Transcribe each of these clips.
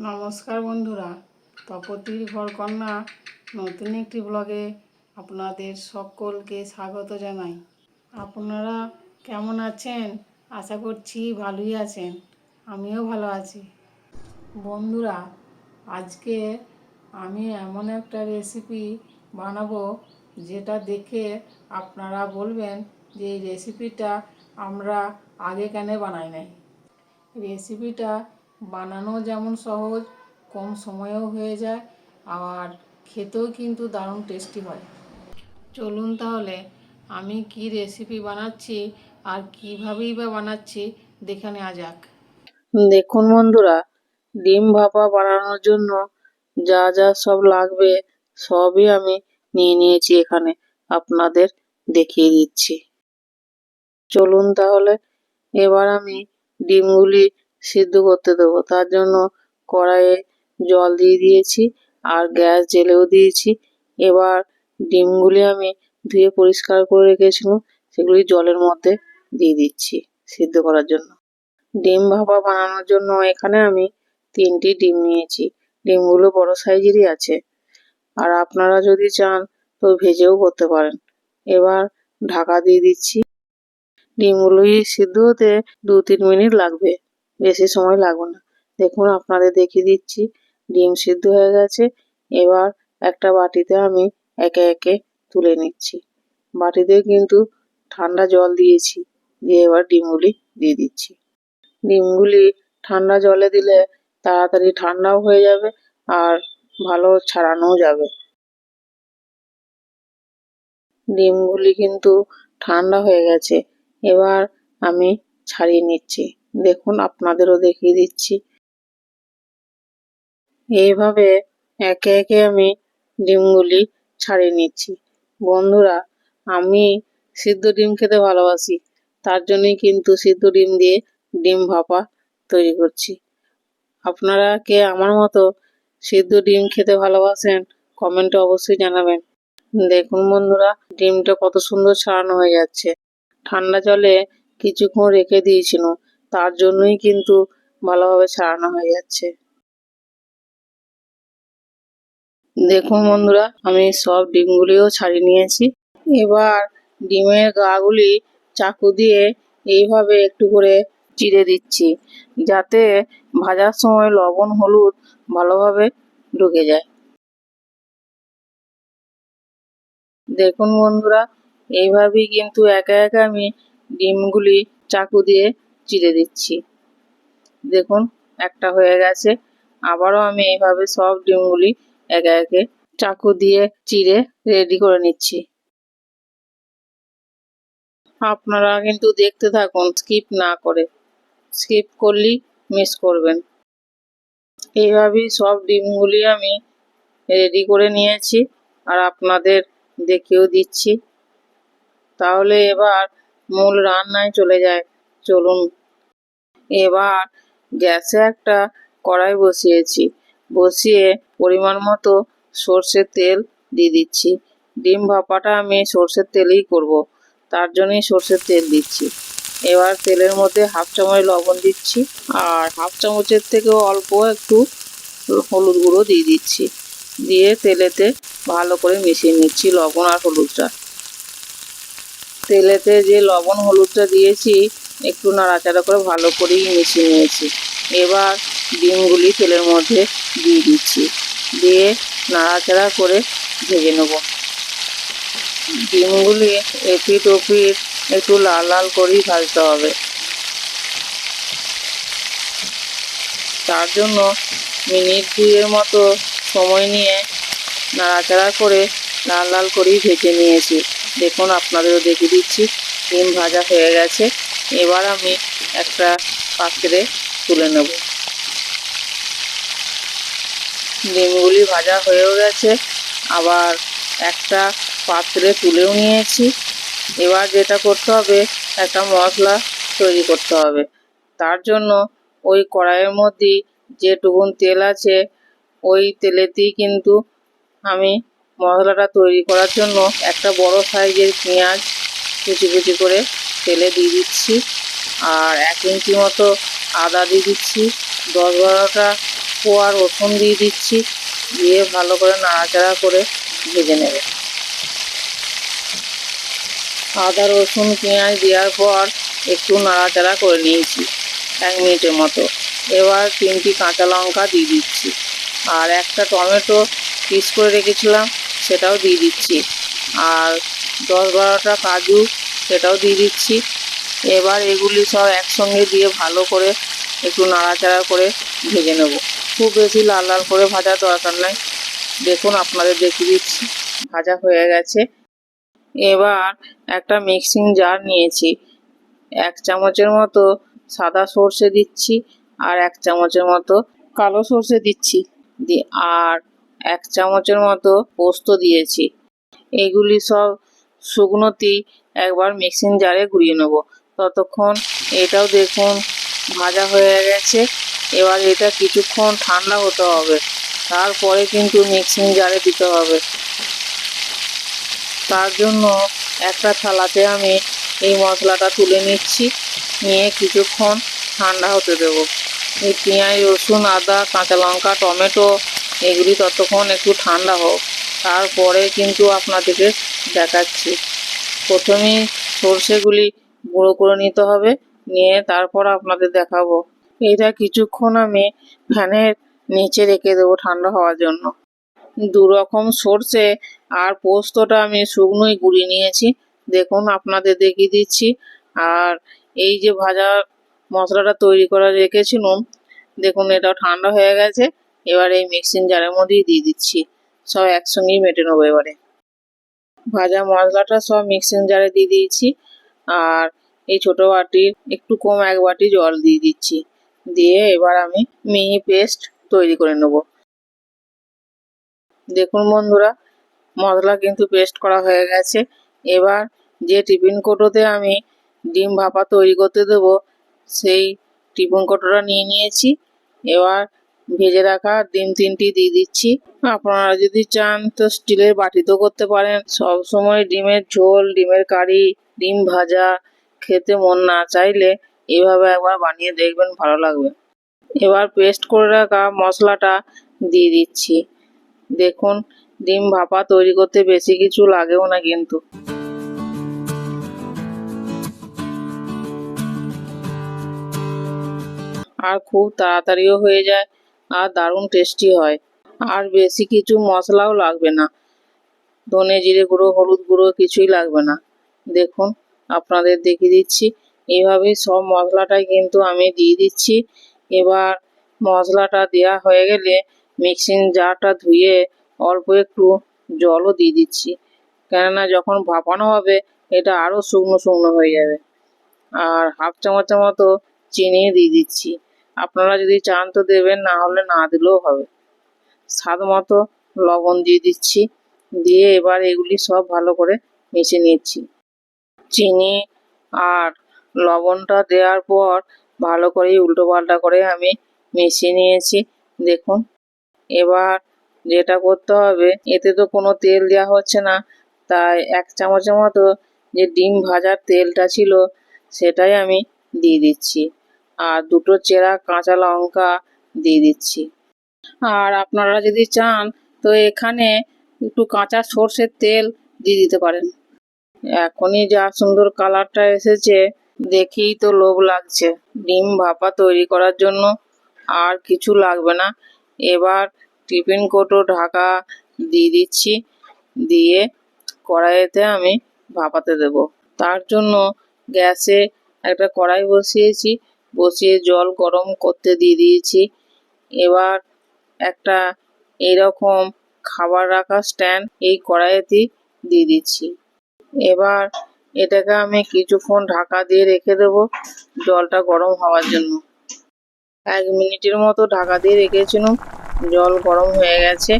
নমস্কার বন্ধুরা, তপতির ঘরকন্যা নতুন একটি ব্লগে আপনাদের সকলকে স্বাগত জানাই। আপনারা কেমন আছেন? আশা করছি ভালোই আছেন। আমিও ভালো আছি। বন্ধুরা, আজকে আমি এমন একটা রেসিপি বানাবো যেটা দেখে আপনারা বলবেন যে এই রেসিপিটা আমরা আগে কেন বানাই নাই। রেসিপিটা বানানো যেমন সহজ, কম সময়েও হয়ে যায়, আর খেতেও কিন্তু দারুণ টেস্টি হয়। চলুন তাহলে আমি কি রেসিপি বানাচ্ছি আর কীভাবেই বা বানাচ্ছি দেখে নেওয়া যাক। দেখুন বন্ধুরা, ডিম ভাপা বানানোর জন্য যা যা সব লাগবে সবই আমি নিয়ে নিয়েছি। এখানে আপনাদের দেখিয়ে দিচ্ছি। চলুন তাহলে এবার আমি ডিমগুলি সিদ্ধ করতে দেবো। তার জন্য কড়াইয়ে জল দিয়ে দিয়েছি আর গ্যাস জ্বেলেও দিয়েছি। এবার ডিমগুলি আমি ধুয়ে পরিষ্কার করে রেখেছিলাম, সেগুলি জলের মধ্যে দিয়ে দিচ্ছি সিদ্ধ করার জন্য। ডিম ভাপা বানানোর জন্য এখানে আমি 3টি ডিম নিয়েছি। ডিমগুলো বড় সাইজেরই আছে, আর আপনারা যদি চান তো ভেজেও করতে পারেন। এবার ঢাকা দিয়ে দিচ্ছি। ডিমগুলোই সিদ্ধ হতে 2-3 মিনিট লাগবে, বেশি সময় লাগবে না। দেখুন আপনাদের দেখিয়ে দিচ্ছি, ডিম সিদ্ধ হয়ে গেছে। এবার একটা বাটিতে আমি একে একে তুলে নিচ্ছি। বাটিতে কিন্তু ঠান্ডা জল দিয়েছি, দিয়ে এবার ডিমগুলি দিয়ে দিচ্ছি। ডিমগুলি ঠান্ডা জলে দিলে তাড়াতাড়ি ঠান্ডাও হয়ে যাবে আর ভালো ছাড়ানোও যাবে। ডিমগুলি কিন্তু ঠান্ডা হয়ে গেছে, এবার আমি ছাড়িয়ে নিচ্ছি। দেখুন আপনাদেরও দেখিয়ে দিচ্ছি। এইভাবে একে একে আমি ডিমগুলি ছাড়িয়ে নিচ্ছি। বন্ধুরা, আমি সিদ্ধ ডিম খেতে ভালোবাসি, তার জন্যই কিন্তু সিদ্ধ ডিম দিয়ে ডিম ভাপা তৈরি করছি। আপনারা কে আমার মতো সিদ্ধ ডিম খেতে ভালোবাসেন কমেন্টে অবশ্যই জানাবেন। দেখুন বন্ধুরা, ডিমটা কত সুন্দর ছাড়ানো হয়ে যাচ্ছে। ঠান্ডা জলে কিছুক্ষণ রেখে দিয়েছিল, তার জন্যই কিন্তু ভালোভাবে ছাড়ানো হয়ে যাচ্ছে। দেখুন বন্ধুরা, আমি সব ডিমগুলিও ছাড়িয়ে নিয়েছি। এবার ডিমের গাগুলি চাকু দিয়ে এইভাবে একটু করে চিড়ে দিচ্ছি, যাতে ভাজার সময় লবণ হলুদ ভালোভাবে ঢুকে যায়। দেখুন বন্ধুরা, এইভাবেই কিন্তু একা একা আমি ডিমগুলি চাকু দিয়ে চিড়ে দিচ্ছি। দেখুন একটা হয়ে গেছে, আবারও আমি এইভাবে সব ডিমগুলি একে একে চাকু দিয়ে চিড়ে রেডি করে নিচ্ছি। আপনারা কিন্তু দেখতে থাকুন, স্কিপ না করে। স্কিপ করলেই মিস করবেন। এইভাবেই সব ডিমগুলি আমি রেডি করে নিয়েছি আর আপনাদের দেখিয়েও দিচ্ছি। তাহলে এবার মূল রান্নায় চলে যায়। চলুন। এবার গ্যাসে একটা কড়াই বসিয়েছি, বসিয়ে পরিমাণ মতো সর্ষের তেল দিয়ে দিচ্ছি। ডিম ভাপাটা আমি সর্ষের তেলেই করব, তার জন্যই সর্ষের তেল দিচ্ছি। এবার তেলের মধ্যে 1/2 চামচ লবণ দিচ্ছি আর 1/2 চামচের থেকেও অল্প একটু হলুদ গুঁড়ো দিয়ে দিচ্ছি। দিয়ে তেলেতে ভালো করে মিশিয়ে নিচ্ছি লবণ আর হলুদটা। তেলেতে যে লবণ হলুদটা দিয়েছি একটু নাড়াচাড়া করে ভালো করেই মিশিয়ে নিয়েছি। এবার ডিমগুলি তেলের মধ্যে দিয়ে দিচ্ছি, দিয়ে নাড়াচাড়া করে ভেজে নেব। ডিমগুলি এপিঠ ওপিঠ একটু লাল লাল করেই ভাজতে হবে। তার জন্য মিনিট 2 মতো সময় নিয়ে নাড়াচাড়া করে লাল লাল করেই ভেজে নিয়েছি। দেখুন আপনাদেরও দেখিয়ে দিচ্ছি, ডিম ভাজা হয়ে গেছে। এবার আমি একটা পাত্রে তুলে নেব। ডিমগুলি ভাজা হয়েও গেছে, আবার একটা পাত্রে তুলেও নিয়েছি। এবার যেটা করতে হবে, একটা মশলা তৈরি করতে হবে। তার জন্য ওই কড়াইয়ের মধ্যেই যেটুকুন তেল আছে ওই তেলেতেই কিন্তু আমি মশলাটা তৈরি করার জন্য একটা বড় সাইজের পেঁয়াজ কুচি কুচি করে তেলে দিয়ে দিচ্ছি আর 1 ইঞ্চি মতো আদা দিয়ে দিচ্ছি। 10-12টা কোয়া রসুন দিয়ে দিচ্ছি, দিয়ে ভালো করে নাড়াচাড়া করে ভেজে নেব। আদা রসুন পেঁয়াজ দেওয়ার পর একটু নাড়াচাড়া করে নিয়েছি 1 মিনিটের মতো। এবার 3টি কাঁচা লঙ্কা দিয়ে দিচ্ছি, আর একটা টমেটো পিস করে রেখেছিলাম সেটাও দিয়ে দিচ্ছি, আর 10-12টা কাজু সেটাও দিয়ে দিচ্ছি। এবার এগুলি সব একসঙ্গে দিয়ে ভালো করে একটু নাড়াচাড়া করে ভেজে নেব। খুব বেশি লাল লাল করে ভাজার দরকার নাই। দেখুন আপনাদের দেখিয়ে দিচ্ছি, ভাজা হয়ে গেছে। এবার একটা মিক্সিং জার নিয়েছি, 1 চামচের মতো সাদা সর্ষে দিচ্ছি, আর 1 চামচের মতো কালো সর্ষে দিচ্ছি, আর 1 চামচের মতো পোস্ত দিয়েছি। এগুলি সব শুকনোতেই একবার মিক্সিং জারে ঘুরিয়ে নেব। ততক্ষণ এটাও দেখুন ভাজা হয়ে গেছে। এবার এটা কিছুক্ষণ ঠান্ডা হতে হবে, তারপরে কিন্তু মিক্সিং জারে দিতে হবে। তার জন্য একটা থালাতে আমি এই মশলাটা তুলে নিচ্ছি, নিয়ে কিছুক্ষণ ঠান্ডা হতে দেব। এই পেঁয়াজ রসুন আদা কাঁচা লঙ্কা টমেটো এগুলি ততক্ষণ একটু ঠান্ডা হোক, তারপরে কিন্তু আপনাদেরকে দেখাচ্ছি। প্রথমেই সর্ষেগুলি গুঁড়ো করে নিতে হবে, নিয়ে তারপর আপনাদের দেখাবো। এটা কিছুক্ষণ আমি ফ্যানের নিচে রেখে দেবো ঠান্ডা হওয়ার জন্য। 2 রকম সর্ষে আর পোস্তটা আমি শুকনোই গুঁড়িয়ে নিয়েছি, দেখুন আপনাদের দেখিয়ে দিচ্ছি। আর এই যে ভাজা মশলাটা তৈরি করে রেখেছিলাম, দেখুন এটাও ঠান্ডা হয়ে গেছে। এবার এই মিক্সিং জারের মধ্যেই দিয়ে দিচ্ছি, সব একসঙ্গেই মেটে নেবো। এবারে ভাজা মশলাটা সব মিক্সিং জারে দিয়ে দিয়েছি, আর এই ছোটো বাটির একটু কম 1 বাটি জল দিয়ে দিচ্ছি, দিয়ে এবার আমি মিহি পেস্ট তৈরি করে নেব। দেখুন বন্ধুরা, মশলা কিন্তু পেস্ট করা হয়ে গেছে। এবার যে টিফিন কৌটোতে আমি ডিম ভাপা তৈরি করতে দেব, সেই টিফিন কৌটোটা নিয়ে নিয়েছি। এবার ভেজে রাখা ডিম 3টি দিয়ে দিচ্ছি। আপনারা যদি চান তো স্টিলের বাটিতেও করতে পারেন। সব সময় ডিমের ঝোল ডিমের কারি ডিম ভাজা খেতে মন না চাইলে এভাবে একবার বানিয়ে দেখবেন, ভালো লাগবে। এবার পেস্ট করে রাখা মশলাটা দিয়ে দিচ্ছি। দেখুন ডিম ভাপা তৈরি করতে বেশি কিছু লাগেও না কিন্তু। আর খুব তাড়াতাড়িও হয়ে যায়, আর দারুণ টেস্টি হয়। আর বেশি কিছু মশলাও লাগবে না, ধনে জিরে গুঁড়ো হলুদ গুঁড়ো কিছুই লাগবে না। দেখুন আপনাদের দেখিয়ে দিচ্ছি, এইভাবেই সব মশলাটাই কিন্তু আমি দিয়ে দিচ্ছি। এবার মশলাটা দেওয়া হয়ে গেলে মিক্সিং জারটা ধুয়ে অল্প একটু জলও দিয়ে দিচ্ছি, কেননা যখন ভাপানো হবে এটা আরও শুকনো শুকনো হয়ে যাবে। আর 1/2 চামচের মতো চিনি দিয়ে দিচ্ছি, আপনারা যদি চান তো দেবেন, না হলে না দিলেও হবে। স্বাদ মতো লবণ দিয়ে দিচ্ছি, দিয়ে এবার এগুলি সব ভালো করে মিশিয়ে নিচ্ছি। চিনি আর লবণটা দেওয়ার পর ভালো করে উল্টো পাল্টা করে আমি মিশিয়ে নিয়েছি। দেখুন এবার যেটা করতে হবে, এতে তো কোনো তেল দেওয়া হচ্ছে না, তাই 1 চামচের মতো যে ডিম ভাজার তেলটা ছিল সেটাই আমি দিয়ে দিচ্ছি, আর 2টো চেরা কাঁচা লঙ্কা দিয়ে দিচ্ছি। আর আপনারা যদি চান তো এখানে একটু কাঁচা সর্ষের তেল দিয়ে দিতে পারেন। এখনই যা সুন্দর কালারটা এসেছে, দেখেই তো লোভ লাগছে। ডিম ভাপা তৈরি করার জন্য আর কিছু লাগবে না। এবার টিফিন কৌটো ঢাকা দিয়ে দিচ্ছি, দিয়ে কড়াইতে আমি ভাপাতে দেব। তার জন্য গ্যাসে একটা কড়াই বসিয়েছি, বসিয়ে জল গরম করতে দিয়ে দিয়েছি। এবার একটা এইরকম খাবার রাখা স্ট্যান্ড এই কড়াইতেই দিয়ে দিচ্ছি। এবার এটাকে আমি কিছুক্ষণ ঢাকা দিয়ে রেখে দেব জলটা গরম হওয়ার জন্য। 1 মিনিটের মতো ঢাকা দিয়ে রেখেছিলাম, জল গরম হয়ে গেছে।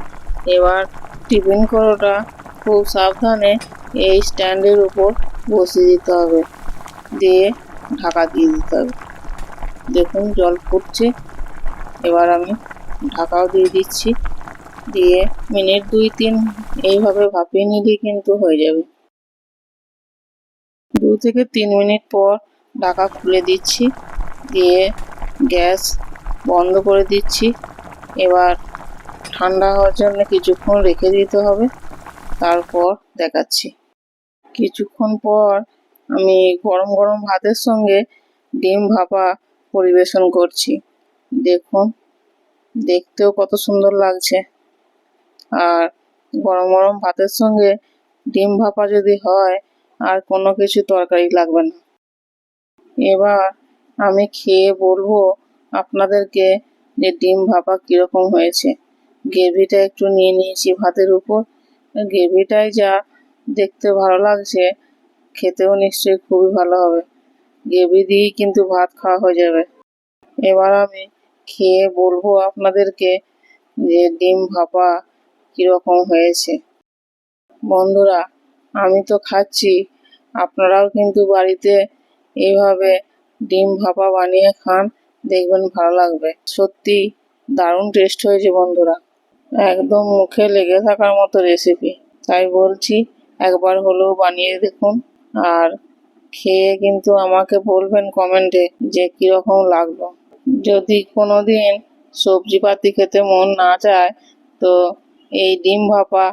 এবার টিফিন কৌটোটা খুব সাবধানে এই স্ট্যান্ডের উপর বসিয়ে দিতে হবে, দিয়ে ঢাকা দিয়ে দিতে হবে। দেখুন জল ফুটছে, এবার আমি ঢাকাও দিয়ে দিচ্ছি, দিয়ে মিনিট 2-3 এইভাবে ভাপিয়ে নিলেই কিন্তু হয়ে যাবে। 2 থেকে 3 মিনিট পর ঢাকা খুলে দিচ্ছি, দিয়ে গ্যাস বন্ধ করে দিচ্ছি। এবার ঠান্ডা হওয়ার জন্য কিছুক্ষণ রেখে দিতে হবে, তারপর দেখাচ্ছি। কিছুক্ষণ পর আমি গরম গরম ভাতের সঙ্গে ডিম ভাপা পরিবেশন করছি। দেখুন, দেখতেও কত সুন্দর লাগছে। আর গরম গরম ভাতের সঙ্গে ডিম ভাপা যদি হয়, আর কোনো কিছু তরকারি লাগবে না। এবার আমি খেয়ে বলবো আপনাদেরকে যে ডিম ভাপা কীরকম হয়েছে। গ্রেভিটা একটু নিয়ে নিয়েছি ভাতের উপর, গ্রেভিটাই যা দেখতে ভালো লাগছে, খেতেও নিশ্চয়ই খুবই ভালো হবে। গ্রেভি দিয়েই কিন্তু ভাত খাওয়া হয়ে যাবে। এবার আমি খেয়ে বলবো আপনাদেরকে যে ডিম ভাপা কীরকম হয়েছে। বন্ধুরা, আমি তো খাচ্ছি, আপনারাও কিন্তু বাড়িতে এইভাবে ডিম ভাপা বানিয়ে খান, দেখবেন ভালো লাগবে। সত্যি দারুণ টেস্ট হয়েছে বন্ধুরা, একদম মুখে লেগে থাকার মতো রেসিপি। তাই বলছি, একবার হলেও বানিয়ে দেখুন, আর খেয়ে কিন্তু আমাকে বলবেন কমেন্টে যে কীরকম লাগলো। যদি কোনো দিন সবজিপাতি খেতে মন না চায়, তো এই ডিম ভাপা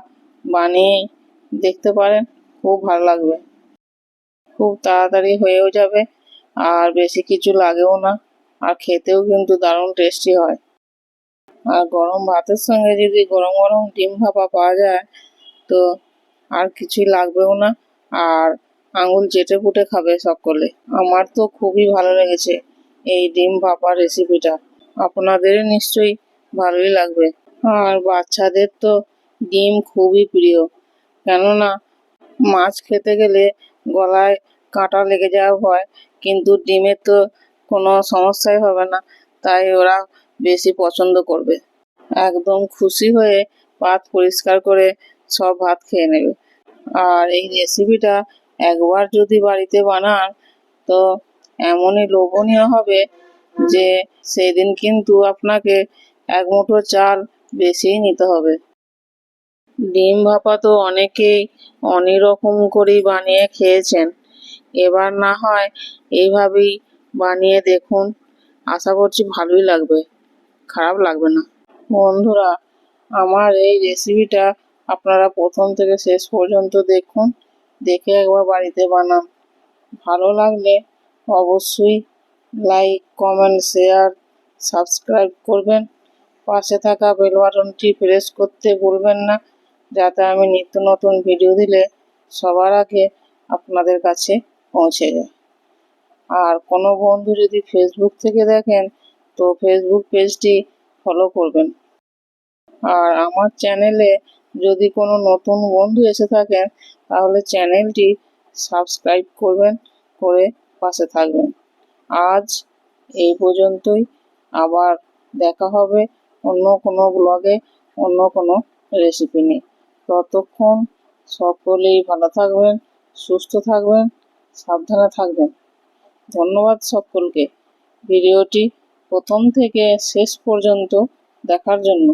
বানিয়ে দেখতে পারেন, খুব ভালো লাগবে। খুব তাড়াতাড়ি হয়েও যাবে, আর বেশি কিছু লাগেও না, আর খেতেও কিন্তু দারুণ টেস্টি হয়। আর গরম ভাতের সঙ্গে যদি গরম গরম ডিম ভাপা পাওয়া যায়, তো আর কিছুই লাগবেও না, আর আঙুল চেটে পুটে খাবে সকলে। আমার তো খুবই ভালো লেগেছে এই ডিম ভাপা রেসিপিটা, আপনাদের নিশ্চয়ই ভালোই লাগবে। আর বাচ্চাদের তো ডিম খুবই প্রিয়, কেননা মাছ খেতে গেলে গলায় কাঁটা লেগে যাওয়া ভয়, কিন্তু ডিমের তো কোনো সমস্যাই হবে না, তাই ওরা বেশি পছন্দ করবে। একদম খুশি হয়ে পাত পরিষ্কার করে সব ভাত খেয়ে নেবে। আর এই রেসিপিটা একবার যদি বাড়িতে বানান, তো এমনই লোভনীয় হবে যে সেদিন কিন্তু আপনাকে এক মুঠো চাল বেশিই নিতে হবে। ডিম ভাপা তো অনেকেই অনেক রকম করেই বানিয়ে খেয়েছেন, এবার না হয় এইভাবেই বানিয়ে দেখুন, আশা করছি ভালোই লাগবে, খারাপ লাগবে না। বন্ধুরা, আমার এই রেসিপিটা আপনারা প্রথম থেকে শেষ পর্যন্ত দেখুন, দেখে একবার বাড়িতে বানান। ভালো লাগলে অবশ্যই লাইক, কমেন্ট, শেয়ার, সাবস্ক্রাইব করবেন। পাশে থাকা বেল বাটনটি প্রেস করতে ভুলবেন না, যাতে আমি নিত্য নতুন ভিডিও দিলে সবার আগে আপনাদের কাছে পৌঁছে যায়। আর কোনো বন্ধু যদি ফেসবুক থেকে দেখেন, তো ফেসবুক পেজটি ফলো করবেন। আর আমার চ্যানেলে যদি কোনো নতুন বন্ধু এসে থাকেন, তাহলে চ্যানেলটি সাবস্ক্রাইব করবেন, করে পাশে থাকবেন। আজ এই পর্যন্তই, আবার দেখা হবে অন্য কোনো ব্লগে, অন্য কোনো রেসিপি নিয়ে। ততক্ষণ সকলেই ভালো থাকবেন, সুস্থ থাকবেন, সাবধানে থাকবেন। ধন্যবাদ সকলকে ভিডিওটি প্রথম থেকে শেষ পর্যন্ত দেখার জন্য।